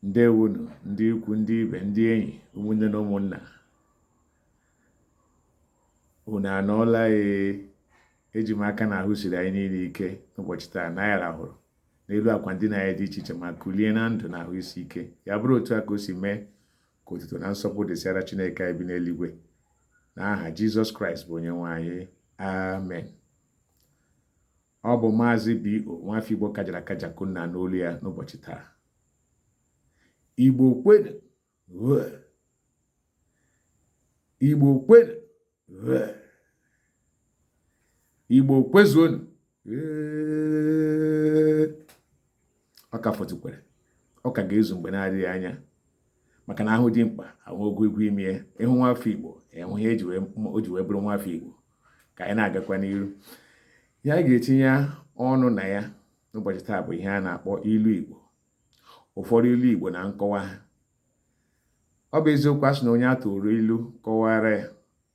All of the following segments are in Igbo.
Ndewonu ndị ikwu, ndị ibe, ndị enyi, ụmụnne na ụmụnna, unu anọọla? Eji m aka na ahụ siri anyị niile ike n'ụbọchị taa, na anyị rahụrụ n'elu akwa ndị na-anyị dị iche iche ma kulie na ndụ na ahụ isi ike. Ya bụrụ otu a ka o si mee, ka otuto na nsọpụrụ dịsịara Chineke anyị bi n'eluigwe, n'aha Jizọs Kraịst bụ onye nwe anyị, amen. Ọ bụ Maazị B.O. Nwafọ Igbo kajara akaja kunna n'olu ya n'ụbọchị taa. Igbo kwenu, Igbo kwenu, Igbo kwezuonu. Ọ ka fọtụkwere, ọ ka ga-ezu mgbe na-adịghị anya, maka na ahụ dị mkpa ahụ ogo egwu ime ya. Ịhụ nwafọ Igbo enwe ihe o ji wee bụrụ nwafọ Igbo. Ka anyị na-agakwa n'iru, ya ga-etinye ọnụ na ya n'ụbọchị taa bụ ihe a na-akpọ ilu Igbo. Ụfọdụ ilu Igbo na nkọwa ha. Ọ bụ eziokwu asị na onye atụrụ ilu kọwara ya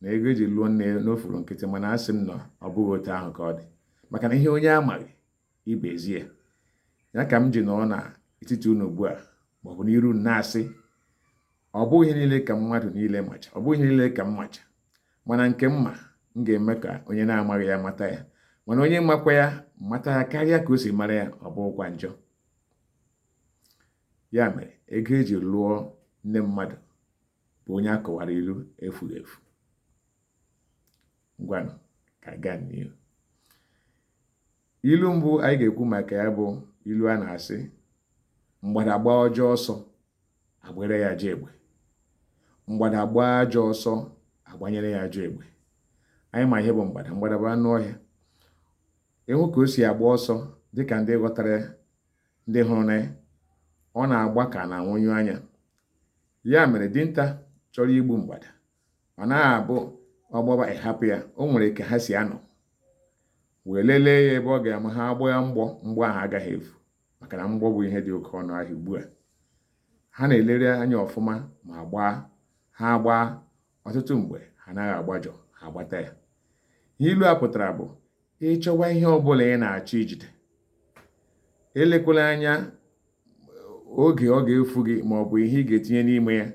na ego eji lụọ nne n'ofuru nkịtị, mana asị m na ọ bụghị otu ahụ ka ọ dị, maka na ihe onye amaghị ibezie ya ka m ji nọ n'etiti unu ugbu a, maọbụ n'iru na-asị ọ bụghị ihe niile ka mmadụ niile macha, ọ bụghị ihe niile ka m macha, mana nke mma m ga-eme ka onye na-amaghị ya mata ya, mana onye makwa ya mata ya karịa ka o si mara ya, ọ bụghịkwa njọ. Ya mere, ego eji lụọ nne mmadụ bụ onye akọwara ilu efughị efu. Ngwanụ ka gaa n'ihu. Ilu mbụ anyị ga-ekwu maka ya bụ ilu a na-asị, mgbada gbaa ọjọọ ọsọ, agbanyere ya ajọ egbe. Mgbada gbaa ajọ ọsọ, agbanyere ya ajọ egbe. Anyị ma ihe bụ mgbada. Mgbada bụ anụ ọhịa. Ịhụ ka o si agba ọsọ, dịka ndị ghọtara, ndị hụrụ na ya, ọ na-agba ka na-anwụnyụ anya. Ya mere dinta chọrọ igbu mgbada, ọ naghị abụ ọgbaba ịhapụ ya. O nwere ka ha si anọ wee lelee ya ebe ọ ga-ama ha agbọ ya mgbọ ahụ agaghị efu, maka na mgbọ bụ ihe dị oke ọnụ ahịa ugbu a. Ha na-elere anya ọfụma ma ha gbaa. Ọtụtụ mgbe ha anaghị agbajọ, ha agbata ya. Ihe ilu a pụtara bụ, ịchọwa ihe ọbụla ị na-achọ ijide, elekwala anya oge ọ ga-efu gị maọbụ ihe ị ga-etinye n'ime ya.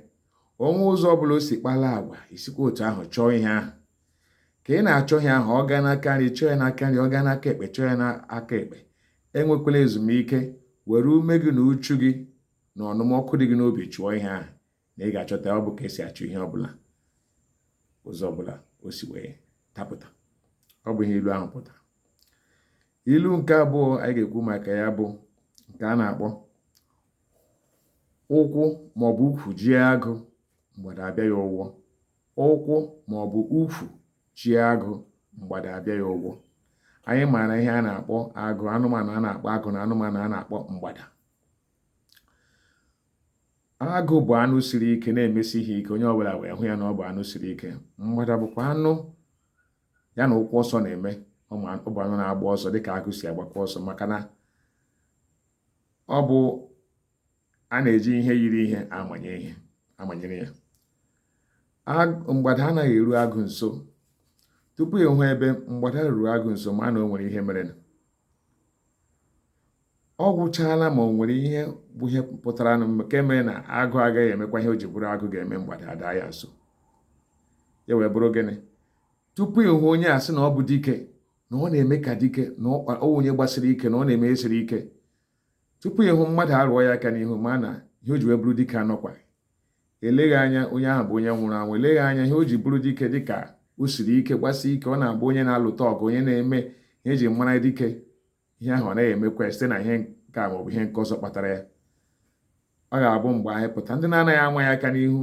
Onwe ụzọ ọbụla o si kpala agwa, isikwa otu ahụ chọọ ihe ahụ. Ka ị na-achọ ihe ahụ, ọ gaa n'aka nri chọọ ya n'aka nri, ọ gaa n'aka ekpe chọọ ya n'aka ekpe. Enwekwala ezumike, were ume gị na uchu gị na ọnụmọkụ dị gị n'obi chụọ ihe ahụ, na ị ga-achọta ọ bụ ka esi achọ ihe ọbụla, ụzọ ọbụla o si wee tapụta. Ọ bụ ihe ilu ahụ pụtara. Ilu nke abụọ anyị ga-ekwu maka ya bụ nke a na-akpọ, ụkwụ maọbụ ukwu jie agụ, mgbada abịa ya ụgwọ. Ụkwụ maọbụ ukwu jie agụ, mgbada abịa ya ụgwọ. Anyị maara ihe a na-akpọ agụ, anụmanụ a na-akpọ agụ, na anụmanụ a na-akpọ mgbada. Agụ bụ anụ siri ike, na-emesi ihe ike, onye ọbụla wee hụ ya na ọ bụ anụ siri ike. Mgbada bụkwa anụ ya na ụkwụ ọsọ na-eme. Ọ bụ anụ na-agba ọsọ dịka agụ si agbakwa ọsọ, maka na ọ bụ a na-eji ihe yiri ihe amanyere ya. Mgbada anaghị eru agụ nso. Tupu ịhụ ebe mgbada ruru agụ nso, ma na o nwere ihe mere. Ọ gwụchaala ma o nwere ihe bụ ihe pụtara nke mere na agụ agaghị emekwa ihe o ji bụrụ agụ ga-eme mgbada adaa ya nso. Ya wee bụrụ gịnị? Tupu ịhụ onye a sị na ọ bụ dike, na ọ na-eme ka dike, na ọ onye gbasiri ike, na ọ na-eme siri ike. Tupu ịhụ mmadụ arụọ ya aka n'ihu, ma na ihe o ji wee bụrụ dike anọkwa. Eleghị anya onye ahụ bụ onye nwụrụ anwụ. Eleghị anya ihe o ji bụrụ dike dịka o siri ike, gbasi ike. Ọ na-abụ onye na-alụta ọgụ, onye na-eme ihe eji mara dike. Ihe ahụ ọ naghị emekwa site na ihe nke a maọbụ ihe nke ọzọ kpatara ya. Ọ ga-abụ mgbe anyị pụta, ndị na-anaghị ama ya aka n'ihu,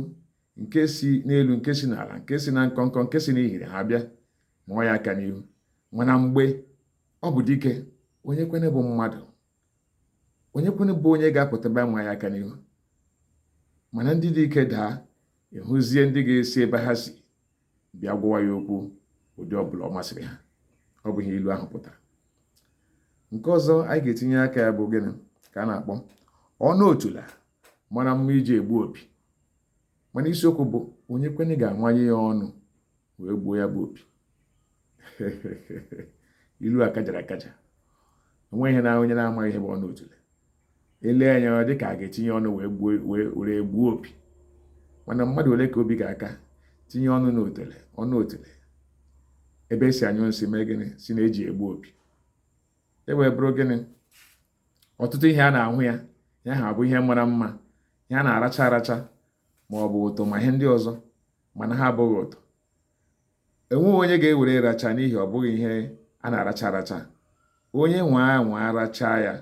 nke si n'elu, nke si n'ala, nke si na nkọnkọ, nke si n'ihiri, ha bịa mụọ ya aka n'ihu. Mana mgbe ọ bụ dike, onye kwene bụ mmadụ, onye kwene bụ onye ga-apụta bịa mụọ ya aka n'ihu. Mana ndị dị ike daa, ịhụzie ndị ga-esi ebe ha si bịa gwawa ya okwu ụdị ọbụla ọ masịrị ha. Ọ bụ ihe ilu ahụ pụtara. Nke ọzọ anyị ga-etinye aka ya bụ gịnị ka a na-akpọ, ọnụ otula mara mma iji egbu opi. Mana isiokwu bụ, onye kwene ga-amanye ya ọnụ wee gbuo ya bụ opi. Ilu a kajara akaja. Onwe ihe na onye na-amaghị ihe bụ ọnụ otule. ele anya ọ dị ka a ga-etinye ọnụ were gbuo opi, mana mmadụ ole ka obi ga-aka tinye ọnụ n'otele otele ebe esi anyụ nsị mee gịnị si na-eji egbu opi. Wee bụrụ gịnị, ọtụtụ ihe a na-ahụ ya ha bụ ihe mara mma, ihe a na-aracha aracha ma ọ bụ ụtọ ma ihe ndị ọzọ, mana ha abụghị ụtọ. Enweghị onye ga-ewere racha n'ihi ọ bụghị ihe a na-aracha aracha. Onye nwa aracha ya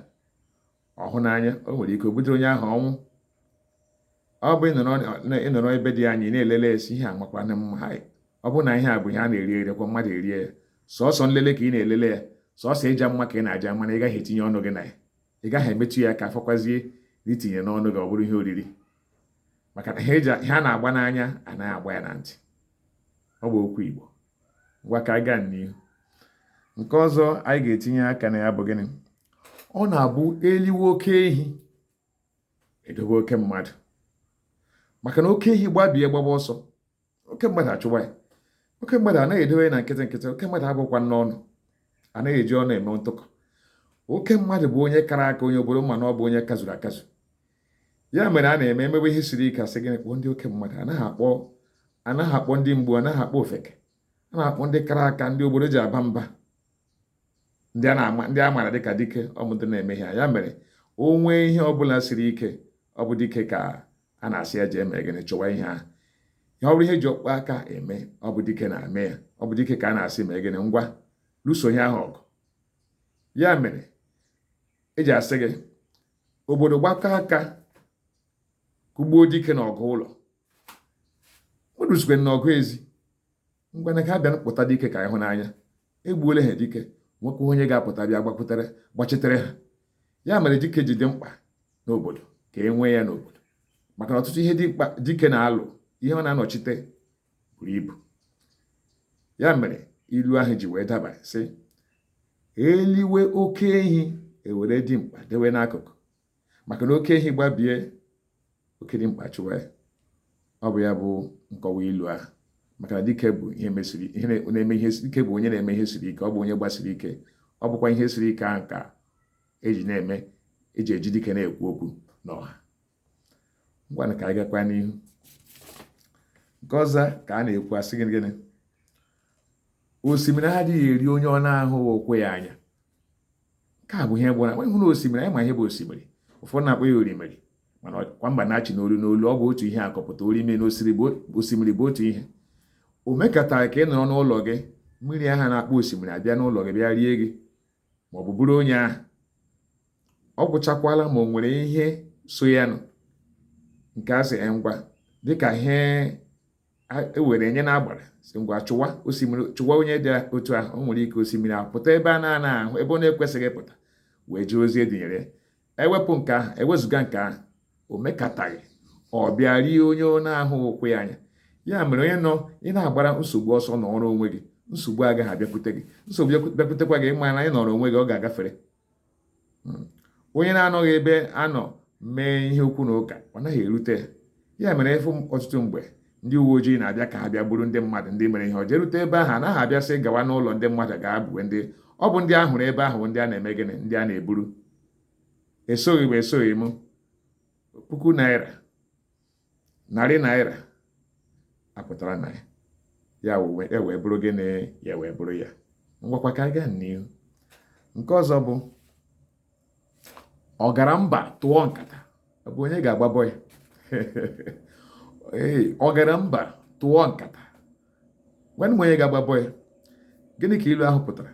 ọhụ n'anya, o nwere ike o butere onye ahụ ọnwụ. Ọ bụ ịnọrọ ebe dị anya na-elele esi ihe amakwana mma, ọ bụ na ihe a bụ ihe a na-eri erekwa mmadụ erie ya, sọọsọ nlele ka ị na-elele ya, sọọsọ ịja mma ka ị na-aja, mana ị gaghị etinye ọnụ gị na ya, ị gaghị emetụ ya ka afọkwazie n'itinye n'ọnụ gị ọ bụrụ ihe oriri, maka na ihe a na-agba n'anya anaghị agba ya na ntị. Ọ bụ okwu Igbo. Ngwa ka anyị gaa n'ihu. Nke ọzọ anyị ga-etinye aka na ya bụ gịnị, ọ na-abụ eliwe oke ehi edobe oke mmadụ, maka na oke ehi gbabie gbaba ọsọ, oke mmadụ achụwa ya. Oke mmadụ anaghị edobe na nkịtị nkịtị, oke mmadụ abụkwa n'ọnụ, anaghị eji ọnụ eme ntụkọ. Oke mmadụ bụ onye kara aka, onye obodo mana ọ bụ onye kazuru akazu. Ya mere a na-eme emebe ihe siri ike asị gịnị kpọọ ndị oke mmadụ, anaghị akpọ ndị mgbu, anaghị akpọ ofeke, a na-akpọ ndị kara aka, ndị obodo ji aba mba, ndị a maara dịka dike, ọmụdị na-eme ha. Ya mere o nwee ihe ọbụla siri ike, ọ bụ dike ka a na-asị ya jee mee gịnị, chọwa ihe ahụ. Ihe ọ bụrụ ihe ji ọkpọ aka eme, ọ bụ dike na-eme ya, ọ bụ dike ka a na-asị mee gịnị, ngwa lụso ihe ahụ ọgụ. Ya mere eji asị gị obodo gbakọ aka kụgbuo dike na ọgụ ụlọ, mmadụ sokwe n'ọgụ ezi, ngwa na ka bịa pụta dike ka ịhụnanya, egbuola ha dike, nwoke onye ga-apụta bịa gbachitere ha. Ya mere dike ji dị mkpa n'obodo, ka e nwee ya n'obodo, maka na ọtụtụ ihe dị mkpa dike na-alụ, ihe ọ na-anọchite buru ibu. Ya mere ilu ahụ ji wee daba sị, eliwe oke ehi ewere dị mkpa dewe n'akụkụ, maka na oke ehi gbabie, oke dị mkpa chụwa ya. Ọ bụ ya bụ nkọwa ilu ahụ, maka na dike bụ dike bụ onye na-eme ihe siri ike, ọ bụ onye gbasiri ike, ọ bụkwa ihe siri ike ahụ ka eji eji dike na-ekwu okwu n'ọha. Ngwa ka anyị gakwa n'ihu. Nke ọzọ ka a na-ekwu asị gịnị, osimiri adịghị eri onye ọ na-ahụghị okwe ya anya. Nke a bụ ihe bụ na ịhụ na osimiri, anyị ma ihe bụ osimiri, ụfọdụ na-akpọ ya orimiri, mana kwa mba na-achị n'olu, ọ bụ otu ihe akọpụta. Orime na osimiri bụ otu ihe. O mekatara ka ị nọrọ n'ụlọ gị, mmiri ahụ na-akpọ osimiri abịa n'ụlọ gị bịa rie gị, ma ọ bụ bụrụ onye ahụ. Ọ gwụchakwala ma o nwere ihe so ya nụ, nke a sị ngwa dịka ihe ewere enye na-agbara, si ngwa chụwa osimiri, chụwa onye dị otu ahụ. O nwere ike osimiri apụta ebe a na-anaghị ahụ, ebe ọ na-ekwesịghị ịpụta, wee jee ozi edinyere ya. Ewepụ nke ahụ, ewezụga nke ahụ, o mekataghị ọ bịa rie onye ọ na-ahụ okwe ya anya. Ya mere onye nọ ị na-agbara nsogbu ọsọ n'ọrụ onwe gị, nsogbu agaghị abịakwute gị. Nsogbu bịakwutekwa gị, ịma na ị nọrọ onwe gị, ọ ga-agafere. Onye na-anọghị ebe anọ mee ihe okwu na ụka, ọ naghị erute ya. Ya mere ịfụ ọtụtụ mgbe ndị uwe ojii na-abịa ka ha bịa buru ndị mmadụ ndị mere ihe ọjọọ, erute ebe ahụ anaghị abịa sị gawa n'ụlọ ndị mmadụ ga-abụwe ndị, ọ bụ ndị ahụrụ ebe ahụ ndị a na-eme gịnị, ndị a na-eburu. Esoghị m puku naira, narị naira apụtara na ya wee bụrụ gịnị, ya wee bụrụ ya. Ngwakwa ka anyị gaa n'ihu. Nke ọzọ bụ ọgara mba tụọ nkata, ọ bụ onye ga-agbabọ ya. Ọgara mba tụọ nkata, nwanne m onye ga-agbabọ ya. Gịnị ka ilu ahụ pụtara?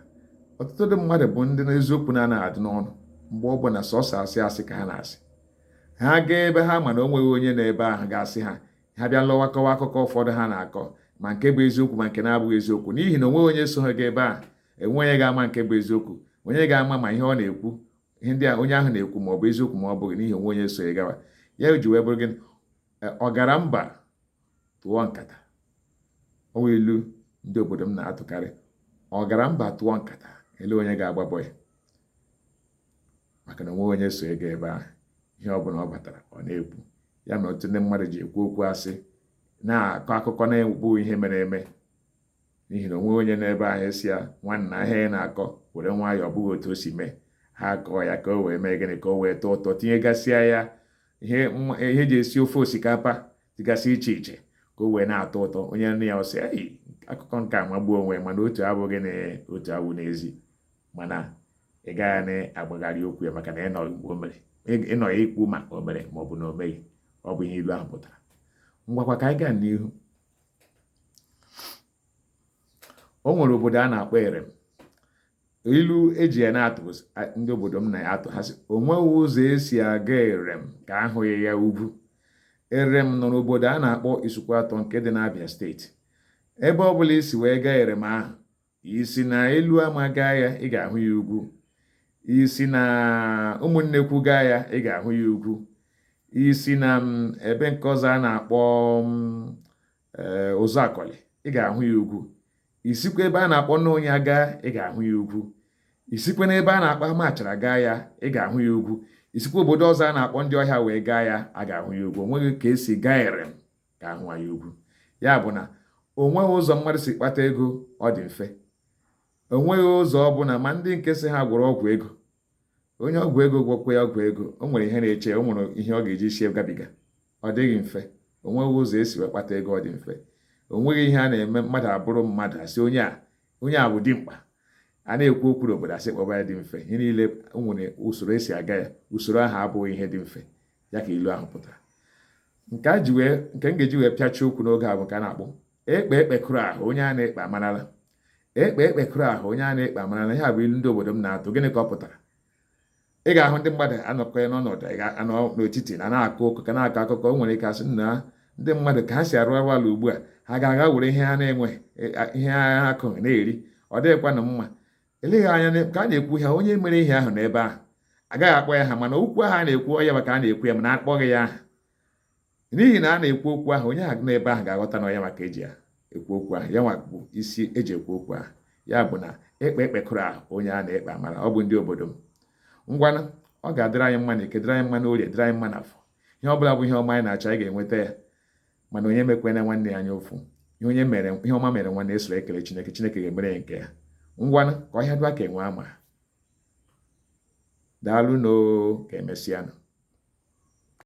Ọtụtụ ndị mmadụ bụ ndị n'eziokwu na-anaghị adị n'ọnụ, mgbe ọ bụ na sọsọ asị ka ha na-asị. Ha gaa ebe ha ma na o nweghị onye n'ebe ahụ ga-asị ha bịa lọwa kọwa akụkọ ụfọdụ ha na-akọ, ma nke bụ eziokwu ma nke na-abụghị eziokwu, n'ihi na onweghị onye so ha gaa ebe ahụ. Enwe onye ga-ama nke bụ eziokwu, onye ga-ama ma ihe ọ na-ekwu, ihe ndị onye ahụ na-ekwu ma ọ bụ eziokwu ma ọ bụghị, n'ihi onwe onye so ya gawa. Ya ji wee bụrụ gịnị, ọgara mba tụọ nkata. Ọ bụ ilu ndị obodo m na-atụkarị. Ọgara mba tụọ nkata, ele onye ga-agbabọ ya, maka na onwe onye so ya gaa ebe ahụ. Ihe ọ bụla ọ batara ọ na-ekwu. Ya mere ọtụtụ ndị mmadụ ji ekwu okwu asị, na-akọ akụkọ na-ekwu ihe mere eme, n'ihi na onwe onye n'ebe ahụ esi ya nwanna ihe na-akọ were nwayọọ, ọ bụghị otu o si mee. ha kọọ ya ka o wee mee gịnị ka o wee tọọ ụtọ, tinyegasịa ya ihe eji esi ofe osikapa dịgasị iche iche ka o wee na-atọ ụtọ. Onye nne ya ọsị akụkọ nke a magbuo onwe mana otu abụghị na otu abụ n'ezi, mana ị gaghị na-agbagharị okwu ya maka na ịnọ ya ikwu ma o mere ma ọ bụ na o meghị. Ọ bụ ihe ilu ahụ pụtara. Ngwakwa ka anyị gaa n'ihu. O nwere obodo a na-akpọ Erem. Ilu eji ya na-atụ ndị obodo m na ya atụ ha sị o nweghị ụzọ esi aga Erem ka ahụghị ya ugwu. Erem nọ n'obodo a na-akpọ Isukwatọ nke dị n'Abia steeti. Ebe ọ bụla isi wee gaa Erem ahụ, isi na elu ama gaa ya ị ga-ahụ ya ugwu, isi na ụmụnnekwu gaa ya ị ga-ahụ ya ugwu, isi na ebe nke ọzọ a na-akpọ Ụzọakọlị ị ga-ahụ ya ugwu, isikwa ebe a na-akpọ Nnonya gaa ị ga-ahụ ya ugwu, isikwa n'ebe a na-akpọ Amachara gaa ya ị ga-ahụ ya ugwu, isikwa obodo ọzọ a na-akpọ Ndị Ọhịa wee gaa ya a ga-ahụ ya ugwu. O nweghị ka esi gaa Erem ka ahụ ya ugwu. Ya bụ na o nweghị ụzọ mmadụ si kpata ego ọ dị mfe. O nweghị ụzọ ọ bụla ma ndị nke si ha gwọrọ ọgwụ ego, onye ọgwụ ego gwọkwa ya ọgwụ ego, o nwere ihe na-eche, o nwere ihe ọ ga-eji sie gabiga. Ọ dịghị mfe. O nweghị ụzọ esi wee kpata ego ọ dị mfe. O nweghị ihe a na-eme mmadụ abụrụ mmadụ asị onye a bụ dimkpa, a na-ekwu okwu n'obodo asị kpọba ya dị mfe. Ihe niile o nwere usoro esi aga ya. Usoro ahụ abụghị ihe dị mfe. Ya ka ilu ahụ pụtara. Nke m ga-eji wee pịachie okwu n'oge a bụ nke a na-akpọ ekpe ekpekụrụ ahụ onye a na-ekpe amarala. Ekpe ekpekụrụ ahụ onye a na-ekpe amarala. Ya bụ ilu ndị obodo m na-atụ. Gịnị ka ọ pụtara? Ị ga-ahụ ndị mmadụ anọkọ n'ọnọdụ anọ n'etiti na na-akọ ụkọ ka na-akọ akụkọ. O nwere ike asị na ndị mmadụ ka ha si arụ ala ugbu a ha ga-aga were ihe ha na-enweghị ihe ha akụghị na-eri. Ọ dịghịkwa na mma. Eleghị anya ka a na-ekwu ha onye mere ihe ahụ n'ebe ahụ agaghị akpọ ya ha, mana okwu ahụ a na-ekwu ọya maka a na-ekwu ya mana akpọghị ya aha. N'ihi na a na-ekwu okwu ahụ onye ahụ n'ebe ahụ ga-aghọta na ọya maka eji ya ekwu okwu ahụ. Ya nwa bụ isi eji ekwu okwu ahụ. Ya bụ na ekpe ekpekụrụ ahụ onye a na-ekpe amara. Ọ bụ ndị obodo m. Ngwanụ ọ ga-adịrị anyị mma na Eke, dịrị anyị mma n'Orie, dịrị anyị mma n'Afọ. Ihe ọbụla bụ ihe ọma anyị na-achọ anyị ga-enweta ya. Mana onye mekwena nwanne ya anya ụfụ. Ihe ọma mere nwanne esoro ekele Chineke, Chineke ga-emere ya nke ya. Ngwanụ ka ọhịa dụa ka enwe ama. Daalụ n'o, ka emesịanụ.